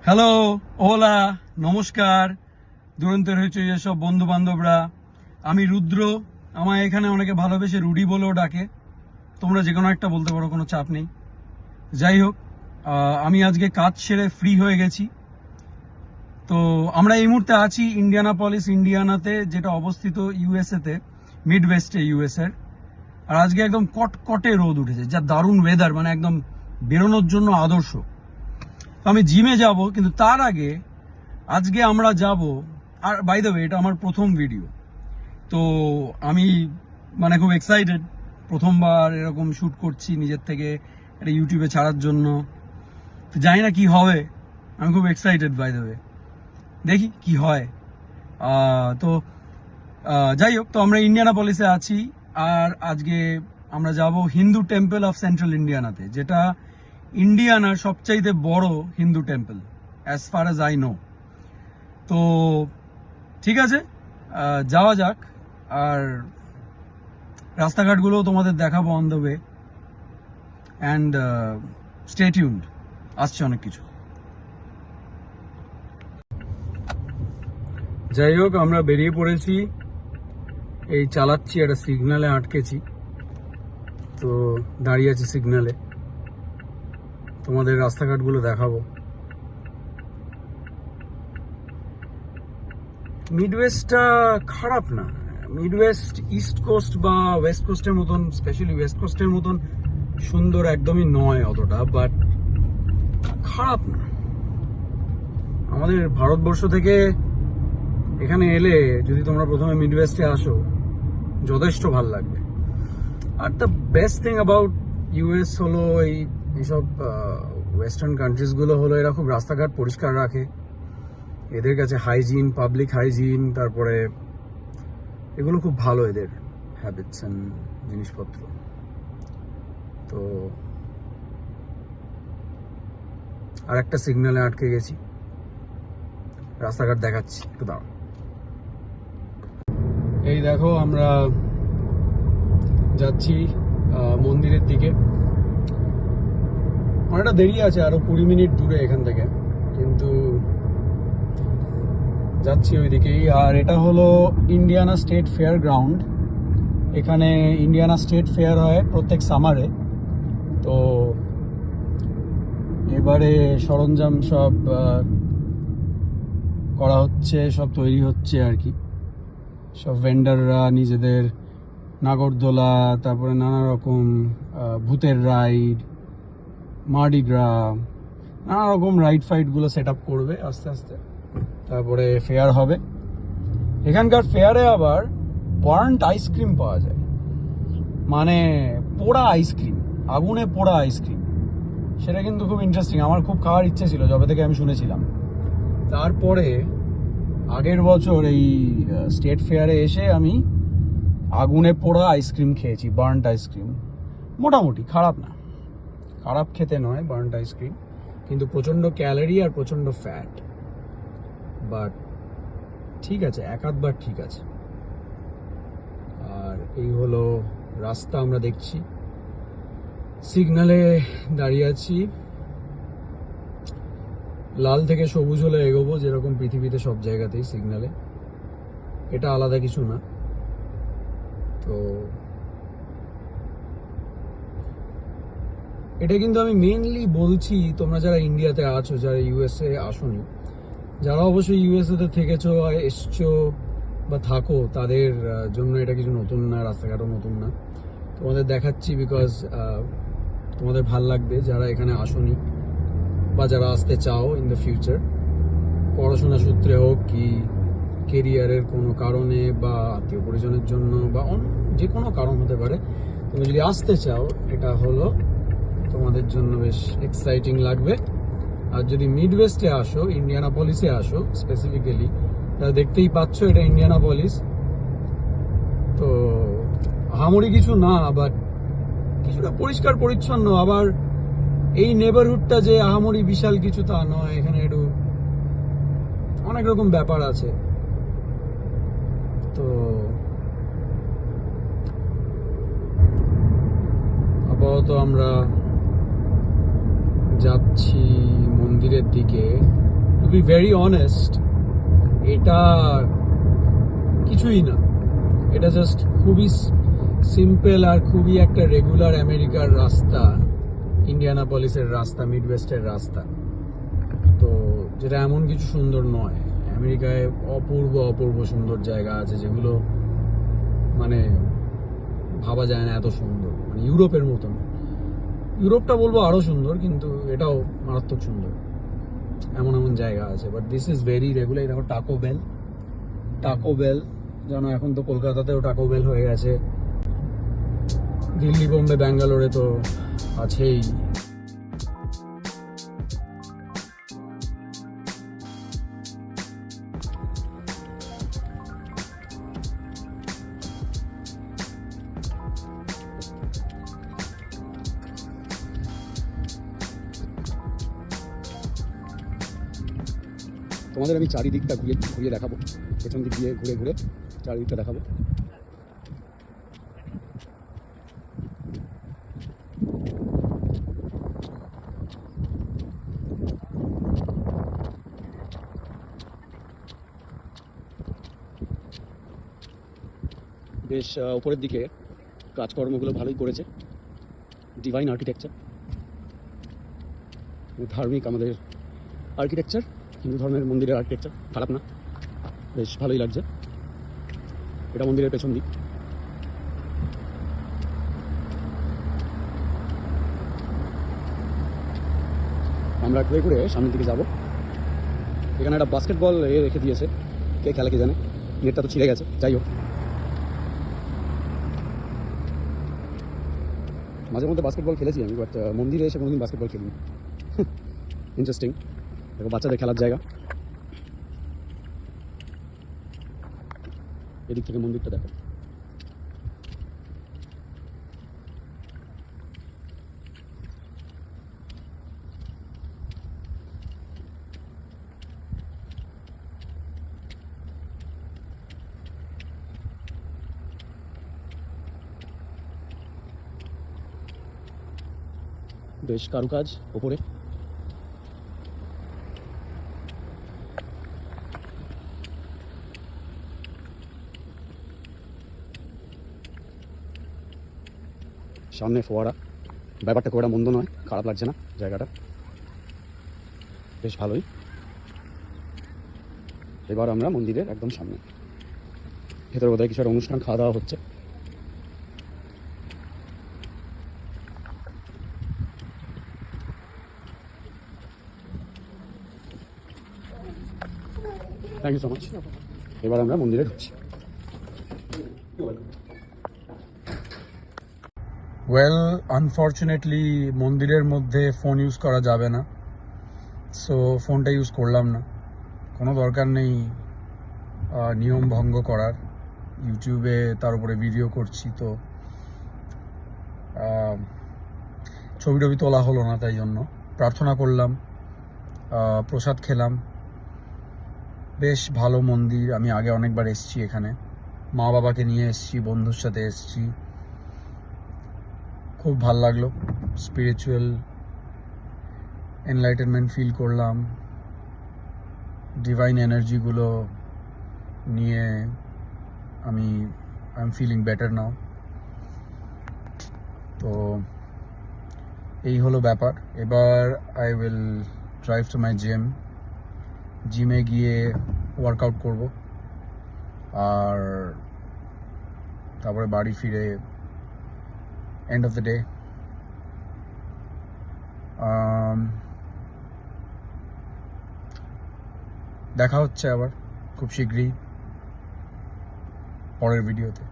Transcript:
Hello, OLA, নমস্কার। দুরন্তের হয়েছে যেসব বন্ধু বান্ধবরা, আমি রুদ্র। আমায় এখানে অনেকে ভালোবেসে রুডি বলেও ডাকে। তোমরা যে কোনো একটা বলতে পারো, কোনো চাপ নেই। যাই হোক, আমি আজকে কাজ সেরে ফ্রি হয়ে গেছি। তো আমরা এই মুহূর্তে আছি ইন্ডিয়ানাপলিস, ইন্ডিয়ানাতে, যেটা অবস্থিত ইউএসএতে, মিড ওয়েস্টে ইউএসএর। আর আজকে একদম কটকটে রোদ উঠেছে, যা দারুণ ওয়েদার, মানে একদম বেরোনোর জন্য আদর্শ। আমি জিমে যাব, কিন্তু তার আগে আজকে আমরা যাব। আর বাই দ্য ওয়ে, এটা আমার প্রথম ভিডিও, তো আমি মানে খুব এক্সাইটেড। প্রথমবার এরকম শুট করছি নিজের থেকে, এটা ইউটিউবে ছাড়ার জন্য। তো জানি না কি হবে, আমি খুব এক্সাইটেড। বাই দ্য ওয়ে, দেখি কি হয়। তো যাই হোক, তো আমরা ইন্ডিয়ানাপলিসে আছি। আর আজকে আমরা যাব হিন্দু টেম্পল অফ সেন্ট্রাল ইন্ডিয়ানাতে, যেটা ইন্ডিয়ানার সবচাইতে বড় Hindu temple as far as I know. তো ঠিক আছে, যাওয়া যাক। আর রাস্তাঘাটগুলোও তোমাদের দেখাবো on the way. And stay tuned, আসছে অনেক কিছু। যাই হোক, আমরা বেরিয়ে পড়েছি। এই চালাচ্ছি, একটা সিগন্যালে আটকেছি, তো দাঁড়িয়ে আছি সিগন্যালে। তোমাদের রাস্তাঘাটগুলো দেখাবো। মিডওয়েস্টটা খারাপ না। মিডওয়েস্ট ইস্ট কোস্ট বা ওয়েস্ট কোস্টের মতন, স্পেশালি ওয়েস্ট কোস্টের মতন সুন্দর একদমই নয় অতটা, বাট খারাপ না। আমাদের ভারতবর্ষ থেকে এখানে এলে যদি তোমরা প্রথমে মিডওয়েস্টে আসো, যথেষ্ট ভাল লাগবে। Are the best thing about US হলো এইসব ওয়েস্টার্ন কান্ট্রিজগুলো হলো, এরা খুব রাস্তাঘাট পরিষ্কার রাখে। এদের কাছে হাইজিন, পাবলিক হাইজিন, তারপরে এগুলো খুব ভালো এদের হ্যাবিটস অ্যান্ড জিনিসপত্র। তো আর একটা সিগন্যালে আটকে গেছি, রাস্তাঘাট দেখাচ্ছি, একটু দাঁড়াও। এই দেখো, আমরা যাচ্ছি মন্দিরের দিকে। অনেকটা দেরি আছে, আরো 20 মিনিট দূরে এখান থেকে, কিন্তু যাচ্ছি ওই দিকেই। আর এটা হলো ইন্ডিয়ানা স্টেট ফেয়ার গ্রাউন্ড। এখানে ইন্ডিয়ানা স্টেট ফেয়ার হয় প্রত্যেক সামারে। তো এবারে সরঞ্জাম সব করা হচ্ছে, সব তৈরি হচ্ছে আর কি। সব ভেন্ডাররা নিজেদের নাগরদোলা, তারপরে নানা রকম ভূতের রাইড, মার্ডিগ্রা, নানা রকম রাইড ফাইডগুলো সেট আপ করবে আস্তে আস্তে। তারপরে ফেয়ার হবে। এখানকার ফেয়ারে আবার বার্নড আইসক্রিম পাওয়া যায়, মানে পোড়া আইসক্রিম, আগুনে পোড়া আইসক্রিম। সেটা কিন্তু খুব ইন্টারেস্টিং, আমার খুব খাওয়ার ইচ্ছে ছিল যবে থেকে আমি শুনেছিলাম। তারপরে আগের বছর এই স্টেট ফেয়ারে এসে আমি আগুনে পোড়া আইসক্রিম খেয়েছি, বার্নড আইসক্রিম। মোটামুটি খারাপ না, খারাপ খেতে নয় বার্নড আইসক্রিম, কিন্তু প্রচণ্ড ক্যালোরি আর প্রচণ্ড ফ্যাট। বাট ঠিক আছে, এক আধবার ঠিক আছে। আর এই হলো রাস্তা, আমরা দেখছি সিগন্যালে দাঁড়িয়ে আছি। লাল থেকে সবুজ হলে এগোবো, যেরকম পৃথিবীতে সব জায়গাতেই সিগন্যালে, এটা আলাদা কিছু না। তো এটা কিন্তু আমি মেনলি বলছি তোমরা যারা ইন্ডিয়াতে আছো, যারা ইউএসএ আসোনি, যারা অবশ্যই ইউএসএতে থেকেছো, এসছো বা থাকো, তাদের জন্য এটা কিছু নতুন না, রাস্তাঘাটও নতুন না। তোমাদের দেখাচ্ছি বিকজ তোমাদের ভাল লাগবে যারা এখানে আসোনি বা যারা আসতে চাও ইন দ্য ফিউচার, পড়াশোনা সূত্রে হোক কি কেরিয়ারের কোনো কারণে বা আত্মীয় পরিজনের জন্য বা যে কোনো কারণ হতে পারে। তুমি যদি আসতে চাও, এটা হলো তোমাদের জন্য বেশ এক্সাইটিং লাগবে। আর যদি মিডওয়েস্টে আসো, ইন্ডিয়ানাপলিসে আসো স্পেসিফিক্যালি, তাহলে দেখতেই পাচ্ছ এটা ইন্ডিয়ানাপলিস। তো আহামরি কিছু না, বাট কিছুটা পরিষ্কার পরিচ্ছন্ন। আবার এই নেবারহুডটা যে আহামরি বিশাল কিছু তা নয়, এখানে একটু অনেক রকম ব্যাপার আছে। তো আপাতত আমরা যাচ্ছি মন্দিরের দিকে। বি ভেরি অনেস্ট, এটা কিছুই না। এটা জাস্ট খুবই সিম্পল আর খুবই একটা রেগুলার আমেরিকার রাস্তা, ইন্ডিয়ানাপলিসের রাস্তা, মিডওয়েস্টের রাস্তা। তো যেটা এমন কিছু সুন্দর নয়। আমেরিকায় অপূর্ব অপূর্ব সুন্দর জায়গা আছে যেগুলো মানে ভাবা যায় না এত সুন্দর, মানে ইউরোপের মতন। ইউরোপটা বলবো আরো সুন্দর, কিন্তু এটাও মারাত্মক সুন্দর। এমন এমন জায়গা আছে, but this is very regular. দেখো টাকো বেল জানো, এখন তো কলকাতাতেও টাকো বেল হয়ে গেছে, দিল্লি, বোম্বে, ব্যাঙ্গালোরে তো আছেই। তোমাদের আমি চারিদিকটা ঘুরিয়ে দেখাবো, পেছন দিক দিয়ে ঘুরে ঘুরে চারিদিকটা দেখাবো। বেশ উপরের দিকে কাজকর্মগুলো ভালোই করেছে, ডিভাইন আর্কিটেকচার, ধার্মিক আমাদের আর্কিটেকচার, হিন্দু ধর্মের মন্দিরের আর্কিটেকচার খারাপ না, বেশ ভালোই লাগছে। এটা মন্দিরের পেছন দিক। আমরা ঘুরে ঘুরে সামনের দিকে যাব। এখানে একটা বাস্কেটবল রেখে দিয়েছে, কে খেলা কে জানে, নেটটা তো ছিঁড়ে গেছে। যাই হোক, মাঝে মধ্যে বাস্কেটবল খেলেছি আমি, বাট মন্দিরে এসে কোনোদিন বাস্কেটবল খেলিনি। ইন্টারেস্টিং। দেখো বাচ্চাদের খেলার জায়গা, এদিক থেকে মন্দিরটা দেখো। বেশ কারুকাজ ওপরে। সামনে ফোয়ারা, ব্যাপারটা খুব একটা মন্দ নয়, খারাপ লাগছে না জায়গাটা, বেশ ভালোই। এবার আমরা মন্দিরের একদম সামনে, ভেতরে বোধহয় কিছু একটা অনুষ্ঠান, খাওয়া দাওয়া হচ্ছে। Thank you so much. এবার আমরা মন্দিরে ঢুকছি। ওয়েল, আনফর্চুনেটলি মন্দিরের মধ্যে ফোন ইউজ করা যাবে না, সো ফোনটা ইউজ করলাম না। কোনো দরকার নেই নিয়ম ভঙ্গ করার। ইউটিউবে তার উপরে ভিডিও করছি, তো ছবি টবি তোলা হলো না, তাই জন্য প্রার্থনা করলাম, প্রসাদ খেলাম। বেশ ভালো মন্দির, আমি আগে অনেকবার এসেছি এখানে, মা বাবাকে নিয়ে এসেছি, বন্ধুর সাথে এসেছি, খুব ভাল লাগলো। স্পিরিচুয়াল এনলাইটেনমেন্ট ফিল করলাম, ডিভাইন এনার্জিগুলো নিয়ে I am feeling better now. তো এই হলো ব্যাপার। এবার I will drive to my জিমে গিয়ে ওয়ার্কআউট করব, আর তারপরে বাড়ি ফিরে এন্ড অফ দ্য ডে। দেখা হচ্ছে আবার খুব শীঘ্রই পরের ভিডিওতে।